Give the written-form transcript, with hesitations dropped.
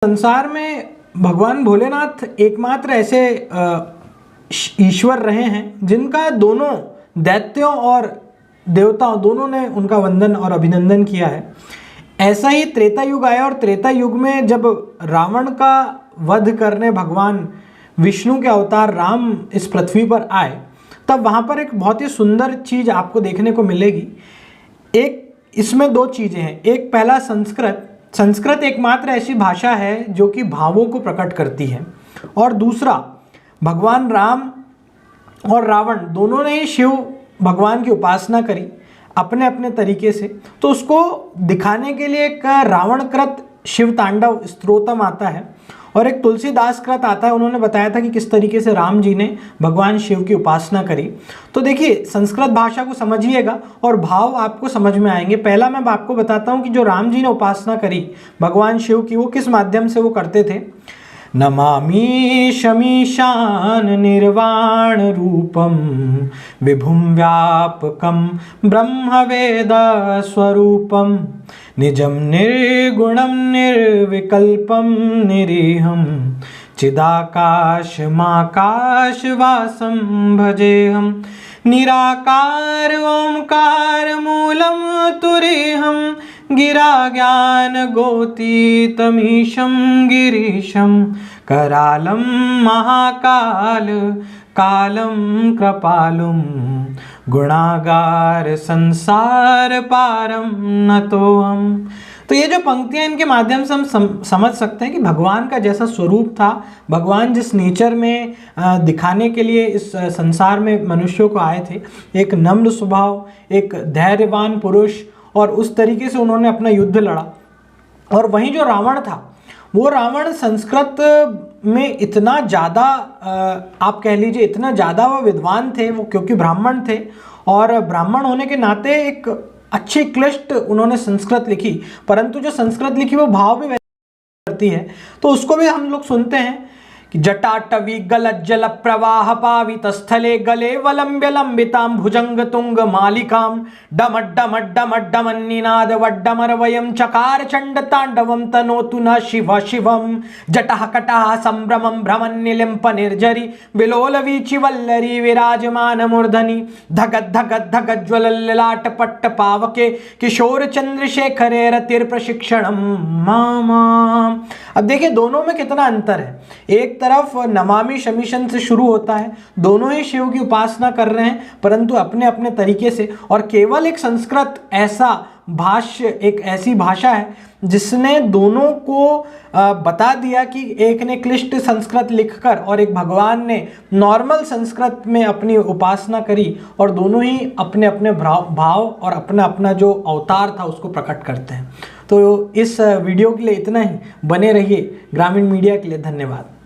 संसार में भगवान भोलेनाथ एकमात्र ऐसे ईश्वर रहे हैं जिनका दोनों दैत्यों और देवताओं दोनों ने उनका वंदन और अभिनंदन किया है। ऐसा ही त्रेता युग आया और त्रेता युग में जब रावण का वध करने भगवान विष्णु के अवतार राम इस पृथ्वी पर आए, तब वहाँ पर एक बहुत ही सुंदर चीज़ आपको देखने को मिलेगी। एक इसमें दो चीज़ें हैं। एक पहला संस्कृत एकमात्र ऐसी भाषा है जो कि भावों को प्रकट करती है, और दूसरा भगवान राम और रावण दोनों ने ही शिव भगवान की उपासना करी अपने अपने तरीके से। तो उसको दिखाने के लिए एक रावणकृत शिव तांडव स्तोत्रम आता है और एक तुलसीदास कृत आता है। उन्होंने बताया था कि किस तरीके से राम जी ने भगवान शिव की उपासना करी। तो देखिए, संस्कृत भाषा को समझिएगा और भाव आपको समझ में आएंगे। पहला मैं आपको बताता हूँ कि जो राम जी ने उपासना करी भगवान शिव की, वो किस माध्यम से वो करते थे। नमामि शमीशान निर्वाण रूपम विभुम व्यापकम ब्रह्मवेद स्वरूपम निजम निर्गुणम निर्विकल्पम निरीहम चिदाकाशमाकाशवासं भजेहम निराकार ओंकार मूलम तुरीहम गिरा ज्ञान गोतीतमीशं गिरीशं करालं महाकाल कालं कृपालुं गुणागार संसार पारम नतोहम। तो ये जो पंक्तियाँ इनके माध्यम से हम समझ सकते हैं कि भगवान का जैसा स्वरूप था, भगवान जिस नेचर में दिखाने के लिए इस संसार में मनुष्यों को आए थे, एक नम्र स्वभाव, एक धैर्यवान पुरुष, और उस तरीके से उन्होंने अपना युद्ध लड़ा। और वहीं जो रावण था, वो रावण संस्कृत में इतना ज़्यादा आप कह लीजिए इतना ज़्यादा वो विद्वान थे, वो क्योंकि ब्राह्मण थे, और ब्राह्मण होने के नाते एक अच्छी क्लिष्ट उन्होंने संस्कृत लिखी, परंतु जो संस्कृत लिखी वो भाव भी वैसे करती है। तो उसको भी हम लोग सुनते हैं कि जटाटवी गलज्जल प्रवाह पावित स्थले गले वलंब्य लंबितां भुजंग तुंग मालिकां डमड्डमड्डमड्डमन्निनाद वड्डमर वयं चकार चंड तांडवं तनोतु न शिव शिवं जटः कटः संभ्रमं भ्रमन्निलिम्प निर्जरी विलोल वीचि वल्लरी विराजमान मूर्धनि धगद धगद धगद ज्वलल्लाट पट्ट पावके किशोर चंद्रशेखरे रतिर प्रशिक्षणम मामा। अब देखिए दोनों में कितना अंतर है। एक तरफ नमामि शमीशन से शुरू होता है, दोनों ही शिव की उपासना कर रहे हैं परंतु अपने अपने तरीके से, और केवल एक संस्कृत ऐसा भाष्य, एक ऐसी भाषा है जिसने दोनों को बता दिया कि एक ने क्लिष्ट संस्कृत लिखकर और एक भगवान ने नॉर्मल संस्कृत में अपनी उपासना करी, और दोनों ही अपने अपने भाव और अपना अपना जो अवतार था उसको प्रकट करते हैं। तो इस वीडियो के लिए इतना ही। बने रहिए ग्रामीण मीडिया के लिए। धन्यवाद।